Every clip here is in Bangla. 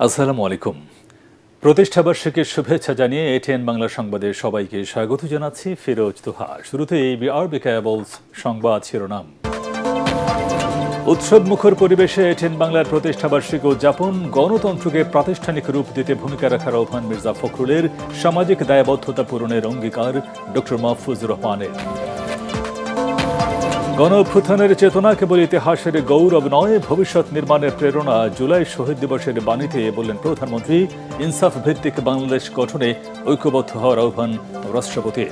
আসসালামু আলাইকুম। প্রতিষ্ঠাবার্ষিকীর শুভেচ্ছা জানিয়ে এটিএন বাংলা সংবাদে সবাইকে স্বাগত জানাচ্ছি ফিরোজ তুহা। শুরুতে ABRB কেবলস সংবাদ শিরোনাম। উৎসব মুখর পরিবেশে এটিএন বাংলার প্রতিষ্ঠাবার্ষিকী উদযাপন, গণতন্ত্রকে প্রাতিষ্ঠানিক রূপ দিতে ভূমিকা রাখার আহ্বান মির্জা ফখরুলের, সামাজিক দায়বদ্ধতা পূরণের অঙ্গীকার ডক্টর মাহফুজুর রহমানের। গণ অভ্যুত্থানের চেতনা কেবল ইতিহাসের গৌরব নয়, ভবিষ্যৎ নির্মাণের প্রেরণা। জুলাই শহীদ দিবসের বাণীতে বললেন প্রধানমন্ত্রী, ইনসাফ ভিত্তিক বাংলাদেশ গঠনে ঐক্যবদ্ধ হওয়ার আহ্বান রাষ্ট্রপতির।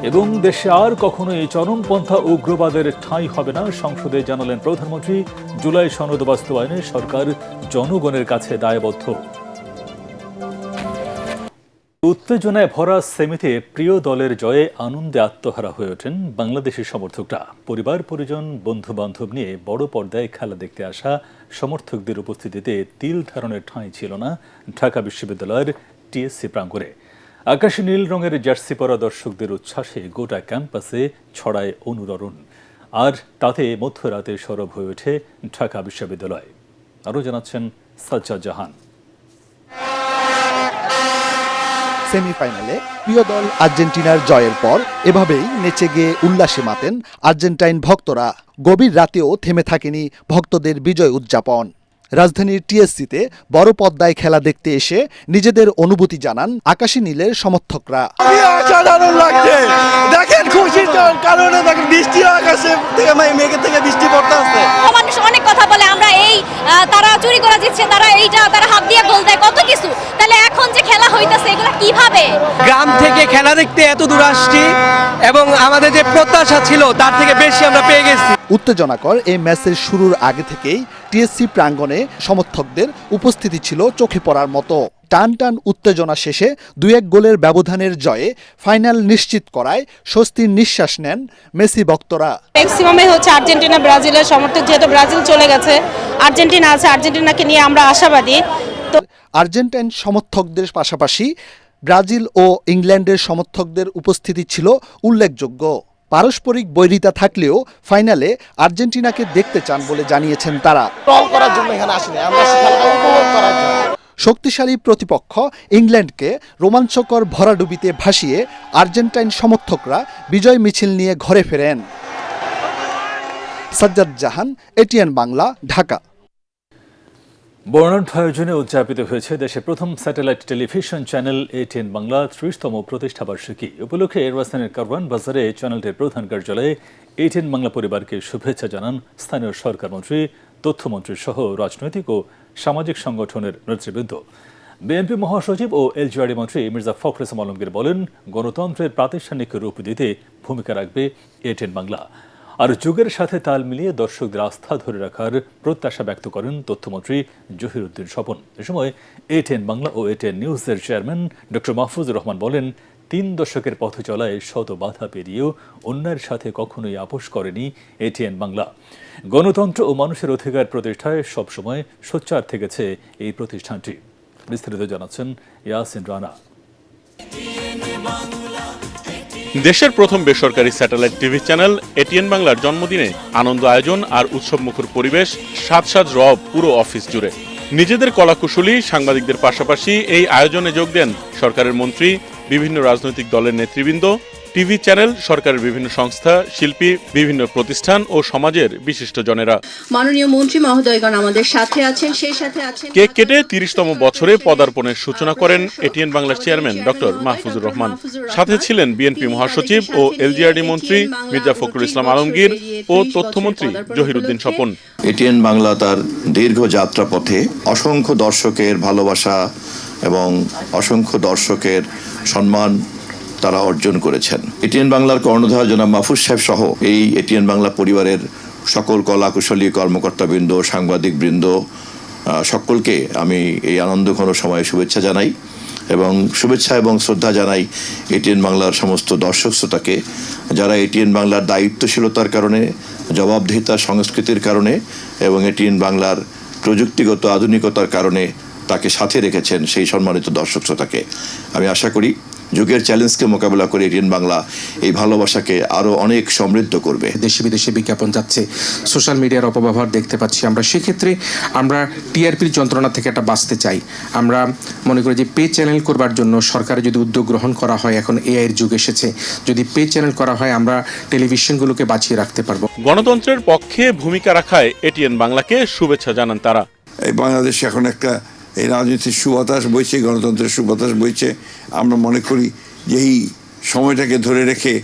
এবং দেশে আর কখনোই চরমপন্থা উগ্রবাদের ঠাঁই হবে না, সংসদে জানালেন প্রধানমন্ত্রী। জুলাই সনদ বাস্তবায়নে সরকার জনগণের কাছে দায়বদ্ধ। উত্তেজনায় ভরা সেমিতে প্রিয় দলের জয়ে আনন্দে আত্মহারা হয়ে ওঠেন বাংলাদেশের সমর্থকরা। পরিবার পরিজন বন্ধু বান্ধব নিয়ে বড় পর্দায় খেলা দেখতে আসা সমর্থকদের উপস্থিতিতে তিল ধারণের ঠাঁই ছিল না ঢাকা বিশ্ববিদ্যালয়ের TSC প্রাঙ্গণে। আকাশী নীল রঙের জার্সি পরা দর্শকদের উচ্ছ্বাসে গোটা ক্যাম্পাসে ছড়ায় অনুরণন, আর তাতে মধ্যরাতে সরব হয়ে ওঠে ঢাকা বিশ্ববিদ্যালয়। আরও জানাচ্ছেন সাজ্জাদ জাহান। সেমিফাইনালে প্রিয় দল আর্জেন্টিনার জয়ের পর এভাবেই নেচে গিয়ে উল্লাসে মাতেন আর্জেন্টাইন ভক্তরা। গভীর রাতেও থেমে থাকেনি ভক্তদের বিজয় উদযাপন। রাজধানীর TSCতে বড় পর্দায় খেলা দেখতে এসে নিজেদের অনুভূতি জানান আকাশী নীলের সমর্থকরা। অসাধারণ লাগছে, দেখেন খুশির কারণে দেখেন বৃষ্টি আকাশে থেকে মেঘের থেকে বৃষ্টি পড়তে আসছে। মানুষ অনেক কথা বলে, আমরা এই তারা চুরি করা দিচ্ছে, তারা হাত দিয়ে গোল দেয়, কত কিছু। তাহলে এখন যে খেলা হইতাছে এগুলো কিভাবে? গ্রাম থেকে খেলা দেখতে এত দূর আসছি এবং আমাদের যে প্রত্যাশা ছিল তার থেকে বেশি আমরা পেয়ে গেছি। উত্তেজনাকর এই ম্যাচের শুরুর আগে থেকেই TSC প্রাঙ্গণে সমর্থকদের উপস্থিতি ছিল চোখে পড়ার মতো। টান টান উত্তেজনা শেষে 2-1 গোলের ব্যবধানের জয়ে ফাইনাল নিশ্চিত করায় স্বস্তির নিঃশ্বাস নেন মেসি ভক্তরা। ম্যাক্সিমামে হচ্ছে আর্জেন্টিনা ব্রাজিলের সমর্থক, যেহেতু ব্রাজিল চলে গেছে, আর্জেন্টিনা আছে, আর্জেন্টিনাকে নিয়ে আমরা আশাবাদী। তো আর্জেন্টাইন সমর্থকদের পাশাপাশি ব্রাজিল ও ইংল্যান্ডের সমর্থকদের উপস্থিতি ছিল উল্লেখযোগ্য। পারস্পরিক বৈরিতা থাকলেও ফাইনালে আর্জেন্টিনাকে দেখতে চান বলে জানিয়েছেন তারা। শক্তিশালী প্রতিপক্ষ ইংল্যান্ডকে রোমাঞ্চকর ভরাডুবিতে ভাসিয়ে আর্জেন্টাইন সমর্থকরা বিজয় মিছিল নিয়ে ঘরে ফেরেন। সাজ্জাদ জাহান, এটিএন বাংলা, ঢাকা। বর্ণাঢ্য আয়োজনে উদযাপিত হয়েছে দেশের প্রথম satellite television channel ATN Bangla 30তম প্রতিষ্ঠাবার্ষিকী উপলক্ষে রাজধানীর কারওয়ান বাজারে চ্যানেলটির প্রধান কার্যালয়ে এটিএন বাংলা পরিবারকে শুভেচ্ছা জানান স্থানীয় সরকার মন্ত্রী, তথ্যমন্ত্রী সহ রাজনৈতিক ও সামাজিক সংগঠনের নেতৃবৃন্দ। বিএনপি মহাসচিব ও LGRD মন্ত্রী মির্জা ফখরুল ইসলাম আলমগীর বলেন, গণতন্ত্রের প্রাতিষ্ঠানিক রূপ দিতে ভূমিকা রাখবে এটিএন বাংলা। আর যুগের সাথে তাল মিলিয়ে দর্শকদের আস্থা ধরে রাখার প্রত্যাশা ব্যক্ত করেন তথ্যমন্ত্রী জহিরুদ্দিন স্বপন। এ সময় এটিএন বাংলা ও এটিএন নিউজের চেয়ারম্যান ডক্টর মাহফুজুর রহমান বলেন, 3 দশকের পথ চলায় শত বাধা পেরিয়েও অন্যের সাথে কখনোই আপোষ করেনি এটিএন বাংলা। গণতন্ত্র ও মানুষের অধিকার প্রতিষ্ঠায় সবসময় সোচ্চার থেকেছে এই প্রতিষ্ঠানটি। বিস্তারিত জানাচ্ছেন ইয়াসিন রানা। দেশের প্রথম বেসরকারি স্যাটেলাইট টিভি চ্যানেল এটিএন বাংলার জন্মদিনে আনন্দ আয়োজন আর উৎসবমুখর পরিবেশ, সাজ রব পুরো অফিস জুড়ে। নিজেদের কলাকুশলী সাংবাদিকদের পাশাপাশি এই আয়োজনে যোগ দেন সরকারের মন্ত্রী, বিভিন্ন রাজনৈতিক দলের নেতৃবৃন্দ, টিভি চ্যানেল, সরকারের বিভিন্ন সংস্থা, শিল্পী, বিভিন্ন প্রতিষ্ঠান ও সমাজের বিশিষ্টজনেরা। মাননীয় মন্ত্রী মহোদয়গণ আমাদের সাথে আছেন, সেই সাথে আছেন। কেক কেটে 30তম বছরে পদার্পণের সূচনা করেন এটিএন বাংলার চেয়ারম্যান ডক্টর মাহফুজুর রহমান। সাথে ছিলেন বিএনপি মহাসচিব ও LGRD মন্ত্রী মির্জা ফখরুল ইসলাম আলমগীর ও তথ্যমন্ত্রী জহিরুদ্দিন স্বপন। এটিএন বাংলা তার দীর্ঘ যাত্রাপথে অসংখ্য দর্শকের ভালোবাসা এবং অসংখ্য দর্শকের সম্মান তারা অর্জন করেছেন। এটিএন বাংলার কর্ণধার জনাব মাহফুজ সাহেব সহ এই এটিএন বাংলা পরিবারের সকল কলাকুশলী কর্মকর্তাবৃন্দ, সাংবাদিকবৃন্দ, সকলকে আমি এই আনন্দঘন সময়ে শুভেচ্ছা জানাই এবং শুভেচ্ছা এবং শ্রদ্ধা জানাই এটিএন বাংলার সমস্ত দর্শক শ্রোতাকে, যারা এটিএন বাংলার দায়িত্বশীলতার কারণে, জবাবদিহিতার সংস্কৃতির কারণে এবং এটিএন বাংলার প্রযুক্তিগত আধুনিকতার কারণে তাকে সাথে রেখেছেন। সেই সম্মানিত দর্শক শ্রোতাকে আমি আশা করি যুগের চ্যালেঞ্জকে মোকাবেলা করে এটিএন বাংলা এই ভালোবাসাকে আরও অনেক সমৃদ্ধ করবে। দেশে বিদেশে বিজ্ঞাপন যাচ্ছে, সোশ্যাল মিডিয়ার অপব্যবহার দেখতে পাচ্ছি আমরা। সেক্ষেত্রে আমরা টিআরপির যন্ত্রণা থেকে একটা বাঁচতে চাই। আমরা মনে করি যে পে চ্যানেল করবার জন্য সরকারের যদি উদ্যোগ গ্রহণ করা হয়, এখন এআইয়ের যুগ এসেছে, যদি পে চ্যানেল করা হয় আমরা টেলিভিশনগুলোকে বাঁচিয়ে রাখতে পারবো। গণতন্ত্রের পক্ষে ভূমিকা রাখায় এটিএন বাংলাকে শুভেচ্ছা জানান তারা। এই বাংলাদেশে এখন একটা এই রাজনীতির সুবাতাস বইছে, গণতন্ত্রের সুবাতাস বইছে। আমরা মনে করি যে এই সময়টাকে ধরে রেখে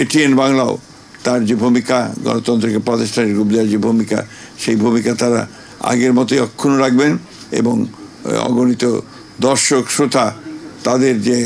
এটিএন বাংলাও তার যে ভূমিকা, গণতন্ত্রকে প্রতিষ্ঠানের রূপ দেওয়ার যে ভূমিকা, সেই ভূমিকা তারা আগের মতোই অক্ষুণ্ণ রাখবেন এবং অগণিত দর্শক শ্রোতা তাদের যে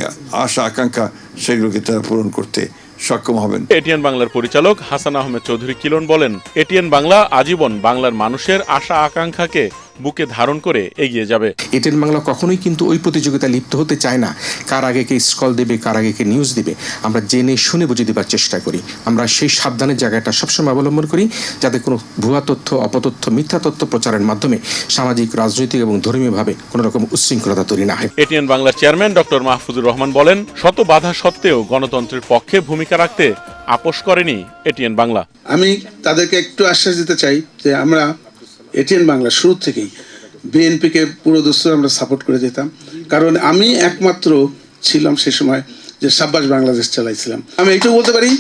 আশা আকাঙ্ক্ষা সেগুলোকে তারা পূরণ করতে সক্ষম হবেন। এটিএন বাংলার পরিচালক হাসান আহমেদ চৌধুরী কিলন বলেন, এটিএন বাংলা আজীবন বাংলার মানুষের আশা আকাঙ্ক্ষাকে বুকে ধারণ করে এগিয়ে যাবে। এটিএন বাংলা কখনোই কিন্তু ওই প্রতিযোগিতায় লিপ্ত হতে চায় না, কার আগে কে স্কল দেবে, কার আগে কে নিউজ দিবে। আমরা জেনে শুনে বুঝে দেবার চেষ্টা করি। আমরা সেই সাবধানের জায়গাটা সবসময় অবলম্বন করি, যাতে কোনো ভুয়া তথ্য, অপতথ্য, মিথ্যা তথ্য প্রচারের মাধ্যমে সামাজিক, রাজনৈতিক এবং ধর্মীয়ভাবে কোনো রকম উচ্ছৃঙ্খলতা তৈরি না হয়। এটিএন বাংলার চেয়ারম্যান ডক্টর মাহফুজুর রহমান বলেন, শত বাধা সত্ত্বেও গণতন্ত্রের পক্ষে ভূমিকা রাখতে আপোষ করেনি এটিএন বাংলা। আমি তাদেরকে একটু আশ্বাস দিতে চাই যে আমরা এটিএন বাংলা শুরু থেকেই বিএনপিকে পুরো দস্তুর আমরা সাপোর্ট করে যেতাম, কারণ আমি একমাত্র ছিলাম সে সময় যে সাব্বাস বাংলাদেশ চালাইছিলাম। আমি এইটুকু বলতে পারি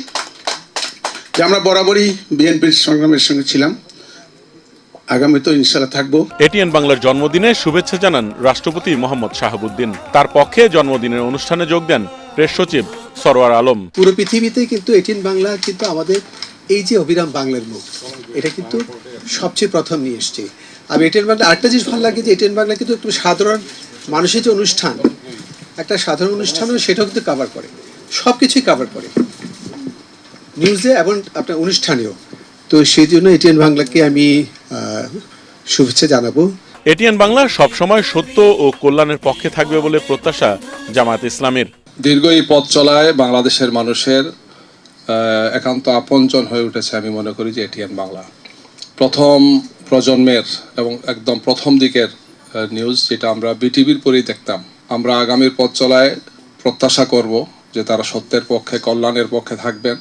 যে আমরা বরাবরই বিএনপির সংগ্রামের সঙ্গে ছিলাম, আগামী তো ইনশাআল্লাহ থাকবো। এটিএন বাংলার জন্মদিনে শুভেচ্ছা জানান রাষ্ট্রপতি মোহাম্মদ শাহাবুদ্দিন। তার পক্ষে জন্মদিনের অনুষ্ঠানে যোগ দেন প্রেস সচিব সরওয়ার আলম। পুরো পৃথিবীতে কিন্তু এটিএন বাংলা কিন্তু আমাদের এই যে অবিরাম বাংলার মুখ, এটা কিন্তু সবচেয়ে প্রথম নিয়ে এসছে। আমি এটিএন বাংলা আরেকটা জিনিস ভালো লাগে যে এটিএন বাংলা কিন্তু একটু সাধারণ মানুষের যে অনুষ্ঠান, একটা সাধারণ অনুষ্ঠানও সেটাও কিন্তু কাভার করে, সব কিছুই কাভার করে, নিউজে এবং আপনার অনুষ্ঠানেও। তো সেই জন্য এটিএন বাংলাকে আমি শুভেচ্ছা জানাবো। এটিএন বাংলা সবসময় সত্য ও কল্যাণের পক্ষে থাকবে বলে প্রত্যাশা জামায়াত ইসলামের। দীর্ঘ এই পথ চলায় বাংলাদেশের মানুষের একান্ত আপনজন হয়ে উঠেছে আমি মনে করি যে এটিএন বাংলা। প্রথম প্রজন্মের এবং একদম প্রথম দিকের নিউজ যেটা আমরা বিটিভির পরেই দেখতাম, আমরা আগামীর পথ চলায় প্রত্যাশা করব যে তারা সত্যের পক্ষে, কল্যাণের পক্ষে থাকবেন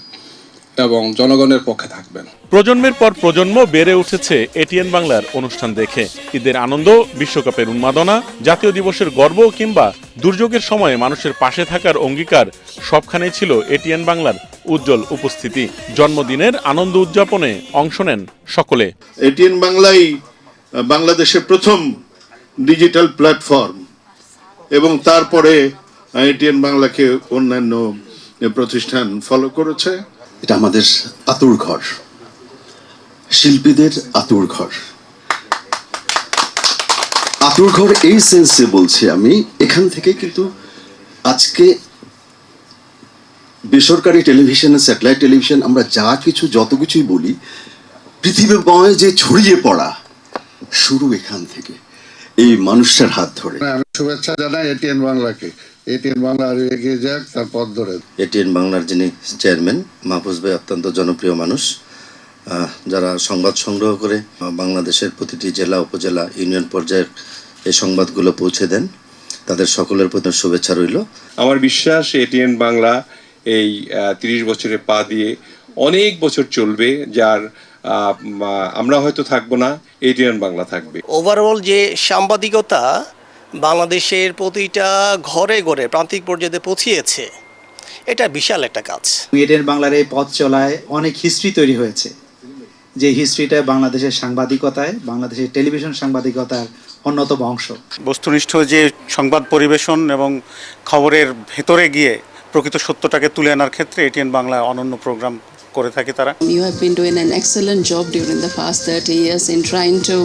এবং জনগণের পক্ষে থাকবেন। প্রজন্মের পর প্রজন্ম বেড়ে উঠেছে এটিএন বাংলার অনুষ্ঠান দেখে। ঈদের আনন্দ, বিশ্বকাপের উন্মাদনা, জাতীয় দিবসের গর্ব কিংবা দুর্যোগের সময়ে মানুষের পাশে থাকার অঙ্গীকার সবখানেই ছিল এটিএন বাংলার উজ্জ্বল উপস্থিতি। জন্মদিনের আনন্দ উদযাপনে অংশ নেন সকলে। এটিএন বাংলাই বাংলাদেশের প্রথম ডিজিটাল প্ল্যাটফর্ম এবং তারপরে এটিএন বাংলাকে অন্যান্য প্রতিষ্ঠান ফলো করেছে। এটা আমাদের আতুর ঘর, শিল্পীদের আতুর ঘর। আতুর ঘর এই সেন্সে বলছি আমি, এখান থেকে কিন্তু আজকে বেসরকারি টেলিভিশন, স্যাটেলাইট টেলিভিশন, আমরা যা কিছু যত কিছুই বলি, পৃথিবীময় যে ছড়িয়ে পড়া শুরু এখান থেকে, এই মানুষটার হাত ধরে। আমি শুভেচ্ছা জানাই এটিএন বাংলাকে। এটিএন বাংলা আরো এগিয়ে যাক, তার পথ ধরে। এটিএন বাংলার যিনি চেয়ারম্যান মাহফুজ ভাই অত্যন্ত জনপ্রিয় মানুষ, যারা সংবাদ সংগ্রহ করে বাংলাদেশের প্রতিটি জেলা, উপজেলা, ইউনিয়ন পর্যায়ে এই সংবাদগুলো পৌঁছে দেন, তাদের সকলের প্রতি শুভেচ্ছা রইল। আমার বিশ্বাস এটিএন বাংলা এই 30 বছরে পা দিয়ে অনেক বছর চলবে, যার আমরা হয়তো থাকবো না, এটিএন বাংলা থাকবে। ওভারঅল যে সাংবাদিকতা বাংলাদেশের প্রতিটা ঘরে ঘরে প্রান্তিক পর্যায়ে পৌঁছিয়েছে, এটা বিশাল একটা কাজ। এটিএন বাংলার এই পথ চলায় অনেক হিস্ট্রি তৈরি হয়েছে, যে হিস্ট্রিটা বাংলাদেশের সাংবাদিকতায়, বাংলাদেশের টেলিভিশন সাংবাদিকতার অন্যতম অংশ। বস্তুনিষ্ঠ যে সংবাদ পরিবেশন এবং খবরের ভেতরে গিয়ে প্রকৃত সত্যটাকে তুলে আনার ক্ষেত্রে এটিএন বাংলা অনন্য প্রোগ্রাম করে থাকে তারা। You have been doing an excellent job during the past 30 years in trying to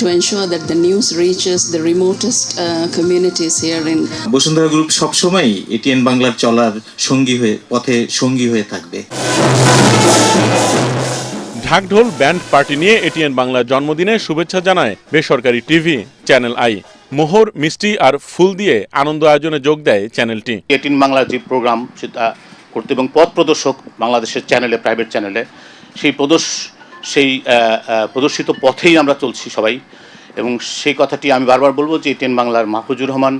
to ensure that the news reaches the remotest communities here in Bashundhara group সবসময় এটিএন বাংলার চলার পথে সঙ্গী হয়ে থাকবে। ঢাকঢোল ব্যান্ড পার্টি নিয়ে এটিএন বাংলার জন্মদিনে শুভেচ্ছা জানায় বেসরকারি টিভি চ্যানেল আই। মোহর, মিষ্টি আর ফুল দিয়ে আনন্দ আয়োজনে যোগ দেয় চ্যানেলটি। এটিএন বাংলার যে প্রোগ্রাম সেটা করতে এবং পথ প্রদর্শক বাংলাদেশের চ্যানেলে, প্রাইভেট চ্যানেলে, সেই প্রদর্শিত পথেই আমরা চলছি সবাই। এবং সেই কথাটি আমি বারবার বলবো যে এটিএন বাংলার মাহফুজুর রহমান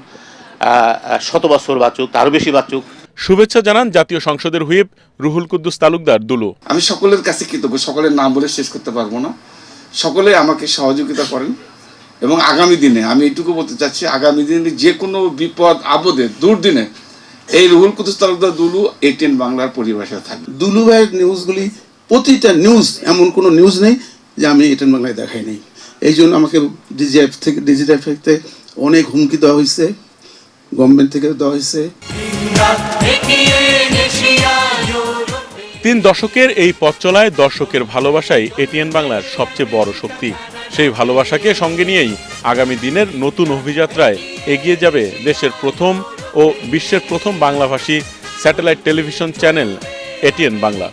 শত বছর বাঁচুক, আরও বেশি বাঁচুক। শুভেচ্ছা জানান জাতীয় সংসদের হুইপ রুহুল কুদ্দুস তালুকদার দুলু। আমি সকলের কাছে কৃতজ্ঞ, সকলের নাম বলে শেষ করতে পারবো না, সকলে আমাকে সহযোগিতা করেন এবং আগামী দিনে আমি এইটুকু বলতে চাচ্ছি, আগামী দিনে যে কোনো বিপদ আপদে দুর্দিনে এই রুহুল কুদ্দুস তালুকদার দুলু এটিএন বাংলার পরিবেশে থাকবে। দুলু ভাইয়ের নিউজগুলি প্রতিটা নিউজ, এমন কোনো নিউজ নেই যে আমি এটিএন বাংলায় দেখাই নেই। এই জন্য আমাকে ডিজিটাল থেকে অনেক হুমকি দেওয়া হয়েছে, গভর্নমেন্ট থেকে দেওয়া হয়েছে। 3 দশকের এই পথ চলায় দর্শকের ভালোবাসাই এটিএন বাংলার সবচেয়ে বড় শক্তি। সেই ভালোবাসাকে সঙ্গে নিয়েই আগামী দিনের নতুন অভিযাত্রায় এগিয়ে যাবে দেশের প্রথম ও বিশ্বের প্রথম বাংলাভাষী satellite television channel ATN Bangla.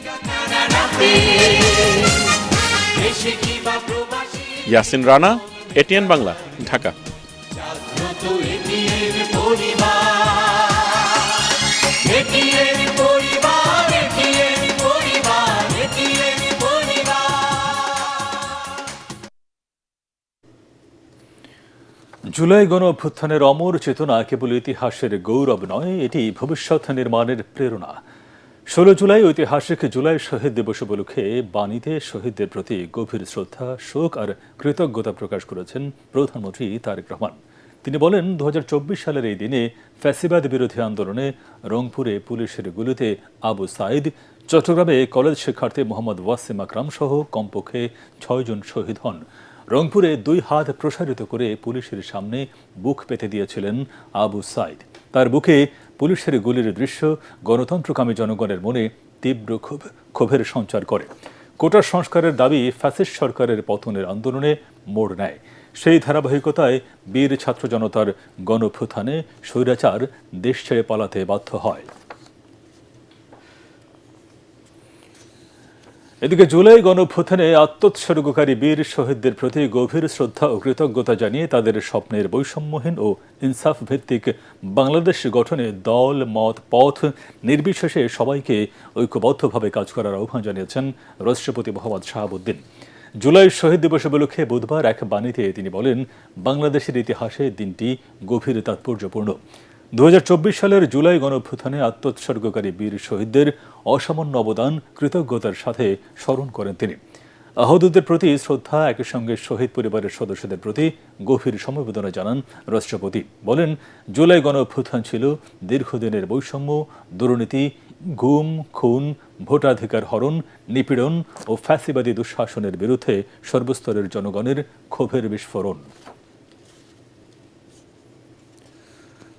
Yasin Rana, ATN Bangla, Dhaka. July গণ অভ্যুত্থানের অমর চেতনা কেবল ইতিহাসের গৌরব নয়, এটি ভবিষ্যৎ নির্মাণের প্রেরণা। 16 জুলাই ঐতিহাসিক জুলাই শহীদ দিবস উপলক্ষে বাণীতে শহীদদের প্রতি গভীর শ্রদ্ধা, শোক আর কৃতজ্ঞতা প্রকাশ করেছেন প্রধানমন্ত্রী তারেক রহমান। তিনি বলেন, 2024 সালের এই দিনে ফ্যাসিবাদ বিরোধী আন্দোলনে রংপুরে পুলিশের গুলিতে আবু সাইদ, চট্টগ্রামে কলেজ শিক্ষার্থী মোহাম্মদ ওয়াসিম আকরাম সহ কমপক্ষে 6 জন শহীদ হন। রংপুরে 2 হাত প্রসারিত করে পুলিশের সামনে বুক পেতে দিয়েছিলেন আবু সাইদ। তার বুকে পুলিশের গুলির দৃশ্য গণতন্ত্রকামী জনগণের মনে তীব্র ক্ষোভের সঞ্চার করে। কোটা সংস্কারের দাবি ফ্যাসিস্ট সরকারের পতনের আন্দোলনে মোড় নেয়। সেই ধারাবাহিকতায় বীর ছাত্র জনতার গণঅভ্যুত্থানে স্বৈরাচার দেশ ছেড়ে পালাতে বাধ্য হয়। এদিকে জুলাই গণঅভ্যুত্থানে আত্মোৎসর্গকারী বীর শহীদদের প্রতি গভীর শ্রদ্ধা ও কৃতজ্ঞতা জানিয়ে তাদের স্বপ্নের বৈষম্যহীন ও ইনসাফ ভিত্তিক বাংলাদেশ গঠনে দল, মত, পথ নির্বিশেষে সবাইকে ঐক্যবদ্ধভাবে কাজ করার আহ্বান জানিয়েছেন রাষ্ট্রপতি মোহাম্মদ শাহাবুদ্দিন। জুলাই শহীদ দিবস উপলক্ষে বুধবার এক বাণীতে তিনি বলেন, বাংলাদেশের ইতিহাসে দিনটি গভীর তাৎপর্যপূর্ণ। 2024 সালের জুলাই গণঅভ্যুত্থানে আত্মোৎসর্গকারী বীর শহীদদের অসামান্য অবদান কৃতজ্ঞতার সাথে স্মরণ করেন তিনি। আহতদের প্রতি শ্রদ্ধা, একই সঙ্গে শহীদ পরিবারের সদস্যদের প্রতি গভীর সমবেদনা জানান রাষ্ট্রপতি। বলেন, জুলাই গণঅভ্যুত্থান ছিল দীর্ঘদিনের বৈষম্য, দুর্নীতি, গুম, খুন, ভোটাধিকার হরণ, নিপীড়ন ও ফ্যাসিবাদী দুঃশাসনের বিরুদ্ধে সর্বস্তরের জনগণের ক্ষোভের বিস্ফোরণ।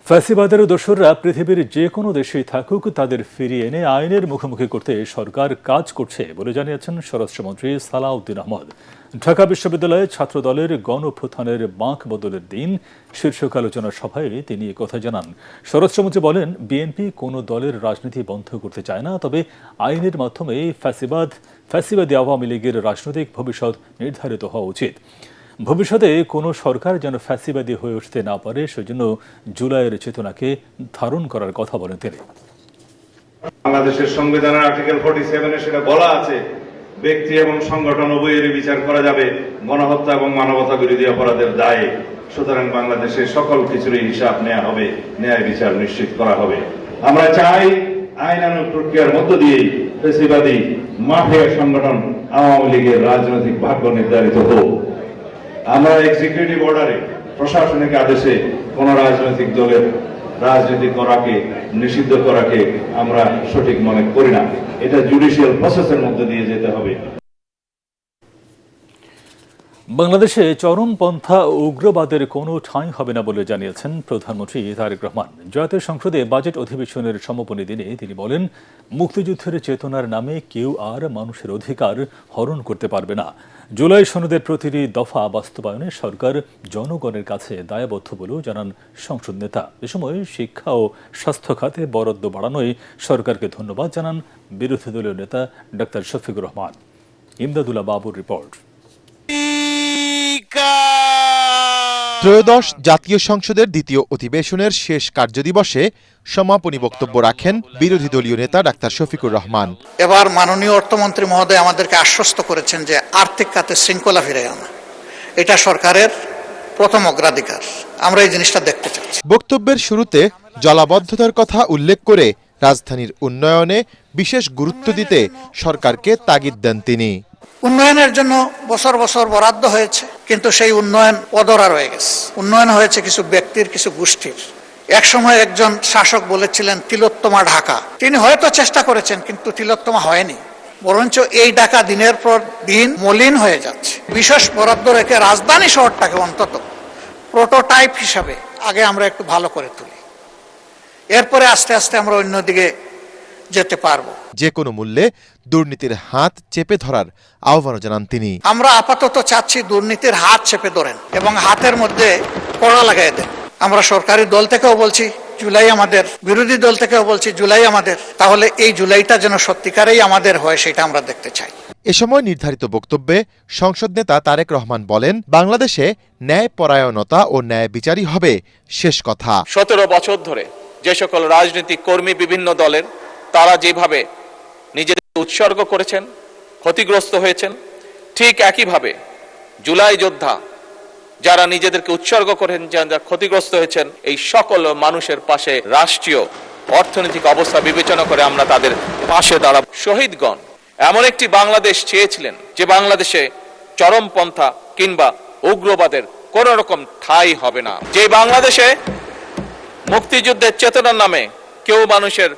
ফ্যাসিবাদের দোসররা পৃথিবীর যে কোনো দেশেই থাকুক তাদের ফিরিয়ে এনে আইনের মুখোমুখি করতে সরকার কাজ করছে বলে জানিয়েছেন স্বরাষ্ট্রমন্ত্রী সালাউদ্দিন আহমদ। ঢাকা বিশ্ববিদ্যালয়ে ছাত্রদলের গণ অভ্যুত্থানের বাঁক বদলের দিন শীর্ষক আলোচনা সভায় তিনি কথা জানান। স্বরাষ্ট্রমন্ত্রী বলেন, বিএনপি কোনো দলের রাজনীতি বন্ধ করতে চায় না, তবে আইনের মাধ্যমে ফ্যাসিবাদী আওয়ামী লীগের রাজনৈতিক ভবিষ্যৎ নির্ধারিত হওয়া উচিত। ভবিষ্যতে কোনো সরকার যেন ফ্যাসিবাদী হয়ে উঠতে না পারে, সেজন্য জুলাইয়ের চেতনাকে ধারণ করার কথা বলেন তিনি। বাংলাদেশের সংবিধানের আর্টিকেল 47-এ সেটা বলা আছে, ব্যক্তি এবং সংগঠন উভয়েরই বিচার করা যাবে গণহত্যা এবং মানবতা বিরোধী অপরাধের দায়ে। সুতরাং বাংলাদেশের সকল কিছুরই হিসাব নেওয়া হবে, ন্যায় বিচার নিশ্চিত করা হবে। আমরা চাই আইনানুগ প্রক্রিয়ার মধ্য দিয়েই ফ্যাসিবাদী মাফিয়া সংগঠন আওয়ামী লীগের রাজনৈতিক ভাগ্য নির্ধারিত হোক। আমরা এক্সিকিউটিভ অর্ডারে, প্রশাসনিক আদেশে কোন রাজনৈতিক দলের রাজনীতি করাকে, নিষিদ্ধ করাকে আমরা সঠিক মনে করি না। এটা জুডিশিয়াল প্রসেসের মধ্যে দিয়ে যেতে হবে। বাংলাদেশে চরমপন্থা ও উগ্রবাদের কোনো ঠাঁই হবে না বলে জানিয়েছেন প্রধানমন্ত্রী তারেক রহমান। জাতীয় সংসদে বাজেট অধিবেশনের সমাপনী দিনে তিনি বলেন, মুক্তিযুদ্ধের চেতনার নামে কেউ আর মানুষের অধিকার হরণ করতে পারবে না। জুলাই সনদের প্রতিটি দফা বাস্তবায়নে সরকার জনগণের কাছে দায়বদ্ধ বলেও জানান সংসদ নেতা। এ সময় শিক্ষা ও স্বাস্থ্য খাতে বরাদ্দ বাড়ানোয় সরকারকে ধন্যবাদ জানান বিরোধী দলীয় নেতা ডাক্তার শফিকুর রহমান। ইমদাদুল্লাহ বাবুর রিপোর্ট। ত্রয়োদশ জাতীয় সংসদের দ্বিতীয় অধিবেশনের শেষ কার্যদিবসে সমাপনী বক্তব্য রাখেন বিরোধী দলীয় নেতা ডাক্তার শফিকুর রহমান। এবার মাননীয় অর্থমন্ত্রী মহোদয় আমাদেরকে আশ্বস্ত করেছেন যে আর্থিক খাতে শৃঙ্খলা ফিরে আনা, এটা সরকারের প্রথম অগ্রাধিকার। আমরা এই জিনিসটা দেখতে চাচ্ছি। বক্তব্যের শুরুতে জলাবদ্ধতার কথা উল্লেখ করে রাজধানীর উন্নয়নে বিশেষ গুরুত্ব দিতে সরকারকে তাগিদ দেন তিনি। উন্নয়নের জন্য বছর বছর বরাদ্দ হয়েছে, কিন্তু সেই উন্নয়ন অধরা রয়ে গেছে। উন্নয়ন হয়েছে কিছু ব্যক্তির, কিছু গোষ্ঠীর। একসময় একজন শাসক বলেছিলেন তিলোত্তমা ঢাকা। তিনি হয়তো চেষ্টা করেছেন, কিন্তু তিলোত্তমা হয়নি, বরঞ্চ এই ঢাকা দিনের পর দিন মলিন হয়ে যাচ্ছে। বিশেষ বরাদ্দ রেখে রাজধানী শহরটাকে অন্তত প্রোটোটাইপ হিসাবে আগে আমরা একটু ভালো করে তুলি, এরপরে আস্তে আস্তে আমরা অন্যদিকে যেতে পারবো। যে কোনো মূল্যে দুর্নীতির হাত চেপে ধরার আহ্বান জানান তিনি। আমরা আপাতত চাচ্ছি দুর্নীতির হাত চেপে ধরেন এবং হাতের মধ্যে কড়া লাগাই দেন। আমরা সরকারি দল থেকেও বলছি জুলাই আমাদের, বিরোধী দল থেকেও বলছি জুলাই আমাদের। তাহলে এই জুলাইটা যেন সত্যিকারেই আমাদের হয়, সেটা আমরা দেখতে চাই। এ সময় নির্ধারিত বক্তব্যে সংসদ নেতা তারেক রহমান বলেন, বাংলাদেশে ন্যায় পরায়ণতা ও ন্যায় বিচারই হবে শেষ কথা। 17 বছর ধরে যে সকল রাজনৈতিক কর্মী বিভিন্ন দলের, তারা যেভাবে নিজেদের উৎসর্গ করেছেন, ক্ষতিগ্রস্ত হয়েছেন, ঠিক একইভাবে জুলাই যোদ্ধা যারা নিজেদেরকে উৎসর্গ করেন, যারা ক্ষতিগ্রস্ত হয়েছেন, এই সকল মানুষের পাশে রাষ্ট্রীয় অর্থনৈতিক অবস্থা বিবেচনা করে আমরা তাদের পাশে দাঁড়াব। শহীদগণ এমন একটি বাংলাদেশ চেয়েছিলেন যে বাংলাদেশে চরমপন্থা কিংবা উগ্রবাদের কোন রকম ঠাঁই হবে না, যে বাংলাদেশে মুক্তিযুদ্ধের চেতনার নামে কেউ মানুষের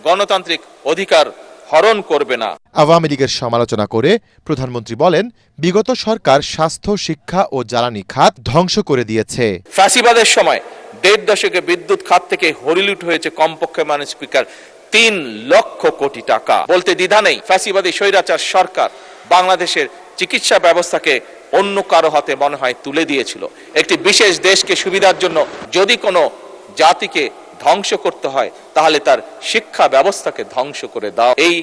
গণতান্ত্রিক অধিকার হরণ করবে না। আওয়ামী লীগের সমালোচনা করে প্রধানমন্ত্রী বলেন, বিগত সরকার স্বাস্থ্য, শিক্ষা ও জ্বালানি খাত ধ্বংস করে দিয়েছে। ফ্যাসিবাদের সময় 1.5 দশকে বিদ্যুৎ খাত থেকে হরিলুট হয়েছে কমপক্ষে মাননীয় স্পিকার 3 লক্ষ কোটি টাকা। বলতে দ্বিধা নেই, ফ্যাসিবাদী স্বৈরাচার সরকার বাংলাদেশের চিকিৎসা ব্যবস্থাকে অন্য কারো হাতে মনে হয় তুলে দিয়েছিল। একটি বিশেষ দেশকে সুবিধার জন্য যদি কোনো জাতিকে ধ্বংস করতে হয়, তাহলে তার শিক্ষা ব্যবস্থাকে ধ্বংস করে দাও। এই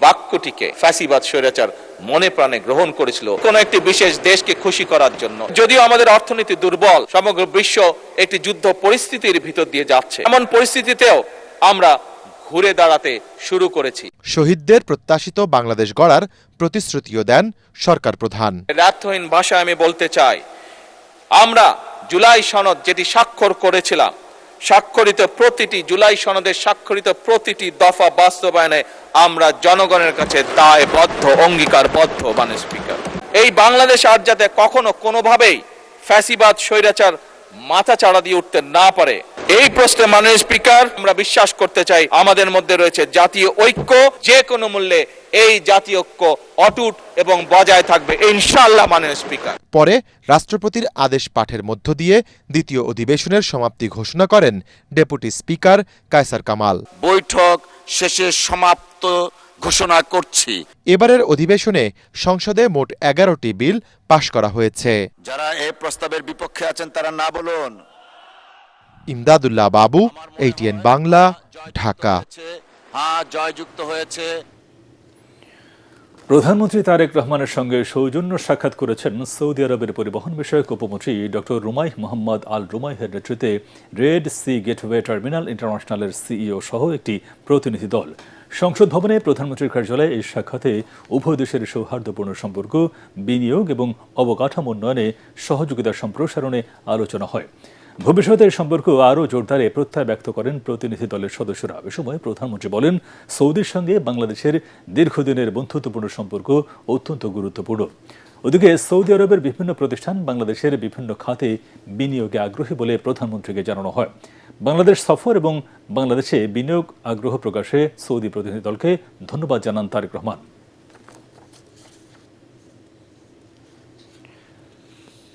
বাক্যটিকে ফ্যাসিবাদ স্বৈরাচার মনে প্রাণে গ্রহণ করেছিল কোন একটি বিশেষ দেশকে খুশি করার জন্য। যদিও আমাদের অর্থনীতি দুর্বল, সমগ্র বিশ্ব একটি যুদ্ধ পরিস্থিতির ভিতর দিয়ে যাচ্ছে, এমন পরিস্থিতিতেও আমরা ঘুরে দাঁড়াতে শুরু করেছি। শহীদদের প্রত্যাশিত বাংলাদেশ গড়ার প্রতিশ্রুতিও দেন সরকার প্রধান। রাতহীন ভাষায় আমি বলতে চাই, আমরা জুলাই সনদ যেটি স্বাক্ষর করেছিলাম, স্বাক্ষরিত প্রতিটি জুলাই সনদের স্বাক্ষরিত প্রতিটি দফা বাস্তবায়নে আমরা জনগণের কাছে দায়বদ্ধ, অঙ্গীকারবদ্ধ। মাননীয় স্পিকার, এই বাংলাদেশ আর যাতে কখনো কোনোভাবেই ফ্যাসিবাদ স্বৈরাচার মাথা চাড়া দিয়ে উঠতে না পারে, এই প্রশ্নে মাননীয় স্পিকার আমরা বিশ্বাস করতে চাই আমাদের মধ্যে রয়েছে জাতীয় ঐক্য। যে কোনো মূল্যে এই জাতীয় ঐক্য অটুট এবং বজায় থাকবে ইনশাআল্লাহ। মাননীয় স্পিকার, পরে রাষ্ট্রপতির আদেশ পাঠের মধ্য দিয়ে দ্বিতীয় অধিবেশনের সমাপ্তি ঘোষণা করেন ডেপুটি স্পিকার কায়সার কামাল। বৈঠক শেষে সমাপ্ত ঘোষণা করছি। এবারের অধিবেশনে সংসদে মোট 11টি বিল পাশ করা হয়েছে। যারা এই প্রস্তাবের বিপক্ষে আছেন তারা না বলুন। ইমদাদুল্লাহ বাবু, ATN বাংলা, ঢাকা। হ্যাঁ, জয়যুক্ত হয়েছে। প্রধানমন্ত্রী তারেক রহমানের সঙ্গে সৌজন্য সাক্ষাৎ করেছেন সৌদি আরবের পরিবহন বিষয়ক উপমন্ত্রী ডক্টর রুমাইহ মোহাম্মদ আল রুমাইহের নেতৃত্বে রেড সি গেটওয়ে টার্মিনাল ইন্টারন্যাশনালের CEO সহ একটি প্রতিনিধি দল। সংসদ ভবনে প্রধানমন্ত্রীর কার্যালয়ে এই সাক্ষাতে উভয় দেশের সৌহার্দ্যপূর্ণ সম্পর্ক, বিনিয়োগ এবং অবকাঠামো উন্নয়নে সহযোগিতা সম্প্রসারণে আলোচনা হয়। ভবিষ্যতে এই সম্পর্ক আরও জোরদারে প্রত্যয় ব্যক্ত করেন প্রতিনিধি দলের সদস্যরা। এ সময় প্রধানমন্ত্রী বলেন, সৌদির সঙ্গে বাংলাদেশের দীর্ঘদিনের বন্ধুত্বপূর্ণ সম্পর্ক অত্যন্ত গুরুত্বপূর্ণ। ওদিকে সৌদি আরবের বিভিন্ন প্রতিষ্ঠান বাংলাদেশের বিভিন্ন খাতে বিনিয়োগে আগ্রহী বলে প্রধানমন্ত্রীকে জানানো হয়। বাংলাদেশ সফর এবং বাংলাদেশে বিনিয়োগ আগ্রহ প্রকাশে সৌদি প্রতিনিধি দলকে ধন্যবাদ জানান তারেক রহমান।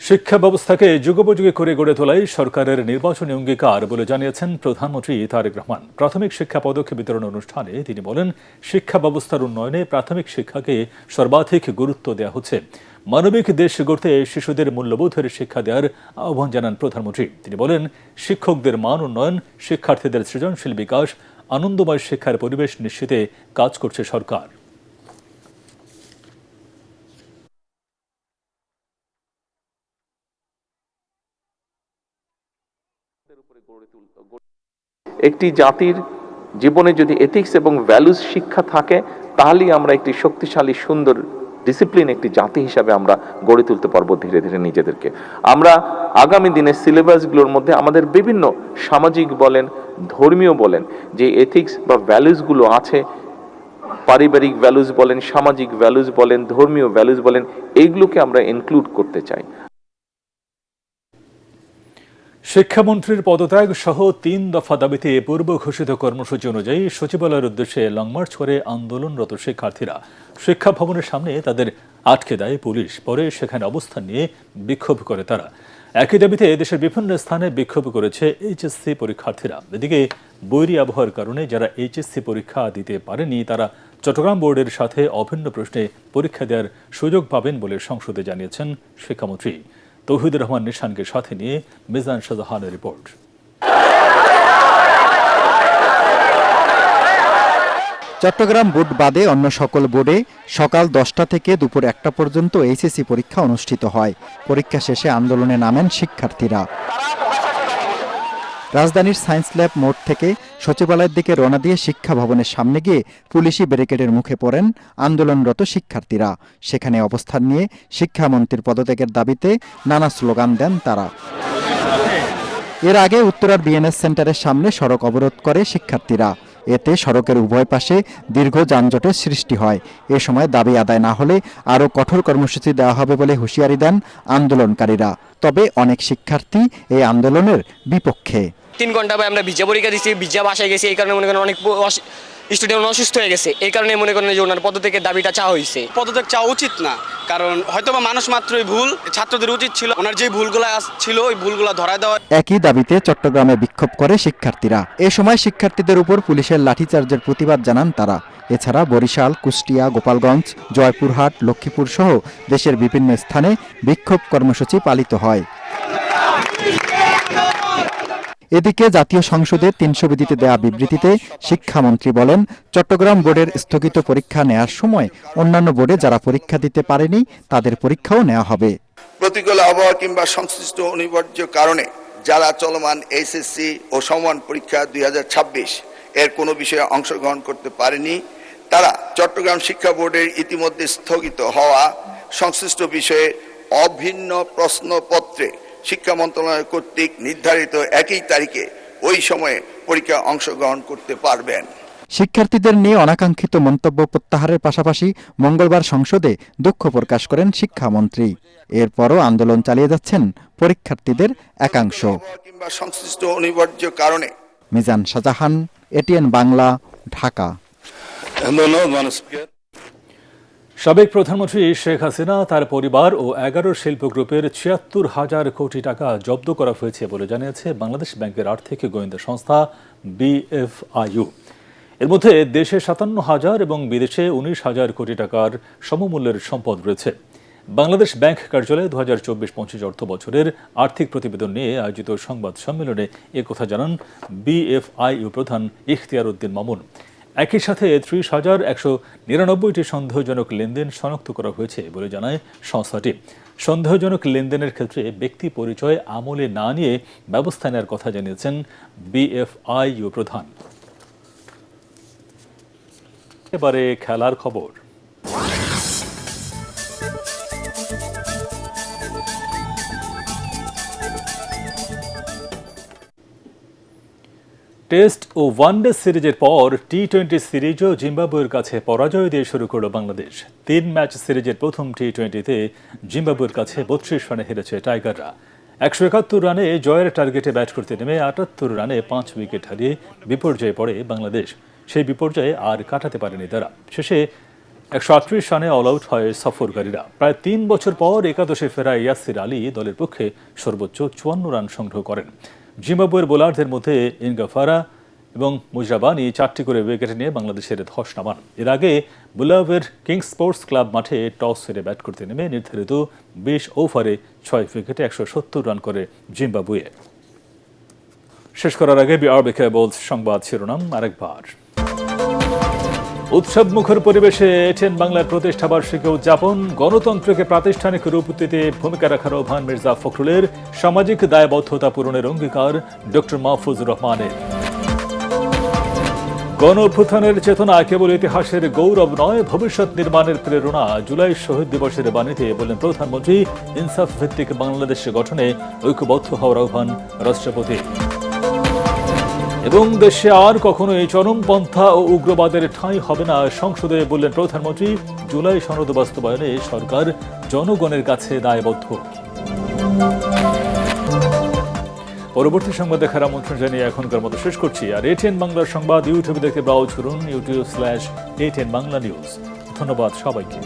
শিক্ষা ব্যবস্থাকে যুগোপযোগী করে গড়ে তোলাই সরকারের নির্বাচনী অঙ্গীকার বলে জানিয়েছেন প্রধানমন্ত্রী তারেক রহমান। প্রাথমিক শিক্ষা পদক্ষেপ বিতরণ অনুষ্ঠানে তিনি বলেন, শিক্ষা ব্যবস্থার উন্নয়নে প্রাথমিক শিক্ষাকে সর্বাধিক গুরুত্ব দেওয়া হচ্ছে। মানবিক দেশ গড়তে শিশুদের মূল্যবোধের শিক্ষা দেওয়ার আহ্বান জানান প্রধানমন্ত্রী। তিনি বলেন, শিক্ষকদের মান উন্নয়ন, শিক্ষার্থীদের সৃজনশীল বিকাশ, আনন্দময় শিক্ষার পরিবেশ নিশ্চিতে কাজ করছে সরকার। একটি জাতির জীবনে যদি এথিক্স এবং ভ্যালুস শিক্ষা থাকে, তাহলেই আমরা একটি শক্তিশালী সুন্দর ডিসিপ্লিন একটি জাতি হিসাবে আমরা গড়ে তুলতে পারবো ধীরে ধীরে নিজেদেরকে। আমরা আগামী দিনের সিলেবাসগুলোর মধ্যে আমাদের বিভিন্ন সামাজিক বলেন, ধর্মীয় বলেন, যে এথিক্স বা ভ্যালুসগুলো আছে, পারিবারিক ভ্যালুস বলেন, সামাজিক ভ্যালুস বলেন, ধর্মীয় ভ্যালুস বলেন, এইগুলোকে আমরা ইনক্লুড করতে চাই। শিক্ষামন্ত্রীর পদত্যাগ সহ 3 দফা দাবিতে পূর্ব ঘোষিত কর্মসূচি অনুযায়ী সচিবালয়ের উদ্দেশ্যে লং মার্চ করে আন্দোলনরত শিক্ষার্থীরা শিক্ষা ভবনের সামনে তাদের আটকে দেয় পুলিশ। পরে সেখানে অবস্থান নিয়ে বিক্ষোভ করে তারা। একই দাবিতে দেশের বিভিন্ন স্থানে বিক্ষোভ করেছে এইচএসসি পরীক্ষার্থীরা। এদিকে বৈরী আবহাওয়ার কারণে যারা এইচএসসি পরীক্ষা দিতে পারেনি তারা চট্টগ্রাম বোর্ডের সাথে অভিন্ন প্রশ্নে পরীক্ষা দেওয়ার সুযোগ পাবেন বলে সংসদে জানিয়েছেন শিক্ষামন্ত্রী। তৌহিদুর রহমান নিশানকে সাথে নিয়ে মিজান শাহজাহানের রিপোর্ট। চট্টগ্রাম বোর্ড বাদে অন্য সকল বোর্ডে সকাল 10টা থেকে দুপুর 1টা পর্যন্ত এইচএসসি পরীক্ষা অনুষ্ঠিত হয়। পরীক্ষা শেষে আন্দোলনে নামেন শিক্ষার্থীরা। রাজধানীর সায়েন্স ল্যাব মোড় থেকে সচিবালয়ের দিকে রওনা দিয়ে শিক্ষা ভবনের সামনে গিয়ে পুলিশি ব্যারিকেডের মুখে পড়েন আন্দোলনরত শিক্ষার্থীরা। সেখানে অবস্থান নিয়ে শিক্ষামন্ত্রীর পদত্যাগের দাবিতে নানা স্লোগান দেন তারা। এর আগে উত্তরার বিএনএস সেন্টারের সামনে সড়ক অবরোধ করে শিক্ষার্থীরা। এতে সড়কের উভয় পাশে দীর্ঘ যানজটের সৃষ্টি হয়। এ সময় দাবি আদায় না হলে আরও কঠোর কর্মসূচি দেওয়া হবে বলে হুঁশিয়ারি দেন আন্দোলনকারীরা। তবে অনেক শিক্ষার্থী এই আন্দোলনের বিপক্ষে। 3 ঘন্টা আমরা ভিজা পরীক্ষা দিচ্ছি, ভিজা বাসায় গেছি, এই কারণে মনে করেন অনেক স্টুডেন্ট অসুস্থ হয়ে গেছে। এই কারণে মনে করেন যে ওনার পদত্যাগের দাবিটা চাওয়া হয়েছে। পদত্যাগ চাওয়া উচিত না, কারণ হয়তোবা মানুষ মাত্রই ভুল, ছাত্রদের উচিত ছিল ওনার যে ভুলগুলো ছিল ওই ভুলগুলো ধরায় দেওয়া। একই দাবিতে চট্টগ্রামে বিক্ষোভ করে শিক্ষার্থীরা। এ সময় শিক্ষার্থীদের উপর পুলিশের লাঠিচার্জের প্রতিবাদ জানান তারা। এছাড়া বরিশাল, কুষ্টিয়া, গোপালগঞ্জ, জয়পুরহাট, লক্ষ্মীপুর সহ দেশের বিভিন্ন স্থানে বিক্ষোভ কর্মসূচি পালিত হয়। এদিকে জাতীয় সংসদে 300 বিধিতে দেয়া বিবৃতিতে শিক্ষামন্ত্রী বলেন, চট্টগ্রাম বোর্ডের স্থগিত পরীক্ষা নেয়ার সময় অন্যান্য বোর্ডে যারা পরীক্ষা দিতে পারেনি তাদের পরীক্ষাও নেওয়া হবে। প্রতিকূল আবহাওয়া কিংবা সংশ্লিষ্ট অনিবার্য কারণে যারা চলমান এইচএসসি ও সমমান পরীক্ষা 2026 এর কোনো বিষয়ে অংশগ্রহণ করতে পারেনি তারা চট্টগ্রাম শিক্ষা বোর্ডের ইতিমধ্যে স্থগিত হওয়া সংশ্লিষ্ট বিষয়ে অভিন্ন প্রশ্নপত্রে শিক্ষা মন্ত্রণালয় কর্তৃক নির্ধারিত একই তারিখে ওই সময়ে পরীক্ষা অংশগ্রহণ করতে পারবেন। শিক্ষার্থীদের নিয়ে অনাকাঙ্ক্ষিত মন্তব্য প্রত্যাহারের পাশাপাশি মঙ্গলবার সংসদে দুঃখ প্রকাশ করেন শিক্ষামন্ত্রী। এরপরও আন্দোলন চালিয়ে যাচ্ছেন পরীক্ষার্থীদের একাংশ। সংশ্লিষ্ট অনিবার্য কারণে। মিজান শাহজাহান, এটিএন বাংলা, ঢাকা। সাবেক প্রধানমন্ত্রী শেখ হাসিনা, তার পরিবার ও 11 শিল্প গ্রুপের ৭৬,০০০ কোটি টাকা জব্দ করা হয়েছে বলে জানিয়েছে বাংলাদেশ ব্যাংকের আর্থিক গোয়েন্দা সংস্থা BFIU। এর মধ্যে দেশে ৫৭,০০০ এবং বিদেশে ১৯,০০০ কোটি টাকার সমমূল্যের সম্পদ রয়েছে। বাংলাদেশ ব্যাংক কার্যালয়ে ২০২৪-২৫ অর্থ বছরের আর্থিক প্রতিবেদন নিয়ে আয়োজিত সংবাদ সম্মেলনে একথা জানান BFIU প্রধান ইখতিয়ার উদ্দিন মামুন। একই সাথে ৩০,১৯৯টি সন্দেহজনক লেনদেন শনাক্ত করা হয়েছে বলে জানায় সংস্থাটি। সন্দেহজনক লেনদেনের ক্ষেত্রে ব্যক্তি পরিচয় আমলে না নিয়ে ব্যবস্থা নেওয়ার কথা জানিয়েছেন BFIU প্রধান। এবারে খেলার খবর। টেস্ট ও ওয়ানডে সিরিজের পর টি-20 সিরিজও জিম্বাবুয়ের কাছে পরাজয় দিয়ে শুরু করল বাংলাদেশ। 3 ম্যাচ সিরিজের প্রথম টি-20তে জিম্বাবুয়ের কাছে 32 রানে হেরেছে টাইগাররা। 171 রানে জয়ের টার্গেটে ব্যাট করতে নেমে 78 রানে 5 উইকেট হারিয়ে বিপর্যয়ে পড়ে বাংলাদেশ। সেই বিপর্যয়ে আর কাটাতে পারেনি তারা। শেষে 138 রানে অল আউট হয় সফরকারীরা। প্রায় 3 বছর পর একাদশে ফেরা ইয়াসির আলী দলের পক্ষে সর্বোচ্চ 54 রান সংগ্রহ করেন। জিম্বাবুয়ের বোলারদের মধ্যে ইনগাফারা এবং মুজরাবানি 4টি করে উইকেট নিয়ে বাংলাদেশের ধস নামান। এর আগে বুলাওয়ের কিংস স্পোর্টস ক্লাব মাঠে টস হেরে ব্যাট করতে নেমে নির্ধারিত 20 ওভারে 6 উইকেটে 170 রান করে জিম্বাবুয়ে। শেষ করার আগে বিআরবি কেবলস সংবাদ শিরোনাম আরেকবার। উৎসব মুখর পরিবেশে এটিএন বাংলার প্রতিষ্ঠা বার্ষিকী উদযাপন, গণতন্ত্রকে প্রাতিষ্ঠানিক রূপ দিতে ভূমিকা রাখার আহ্বান মির্জা ফখরুলের, সামাজিক দায়বদ্ধতা পূরণের অঙ্গীকার ডক্টর মাহফুজুর রহমানের। গণ অভ্যুত্থানের চেতনা কেবল ইতিহাসের গৌরব নয়, ভবিষ্যৎ নির্মাণের প্রেরণা। জুলাই শহীদ দিবসের বাণীতে বললেন প্রধানমন্ত্রী, ইনসাফ ভিত্তিক বাংলাদেশ গঠনে ঐক্যবদ্ধ হওয়ার আহ্বান রাষ্ট্রপতি। এবং দেশে আর কখনো এই চরমপন্থা ও উগ্রবাদের ঠাঁই হবে না, সংসদে বললেন প্রধানমন্ত্রী। জুলাই সনদ বাস্তবায়নে সরকার জনগণের কাছে দায়বদ্ধ। পরবর্তী সংবাদ দেখার আমন্ত্রণ জানিয়ে এখনকার মতো শেষ করছি। আর এটিএন বাংলার সংবাদ ইউটিউবে দেখে ব্রাউজ করুন, youtube/ATN বাংলা নিউজ। ধন্যবাদ সবাইকে।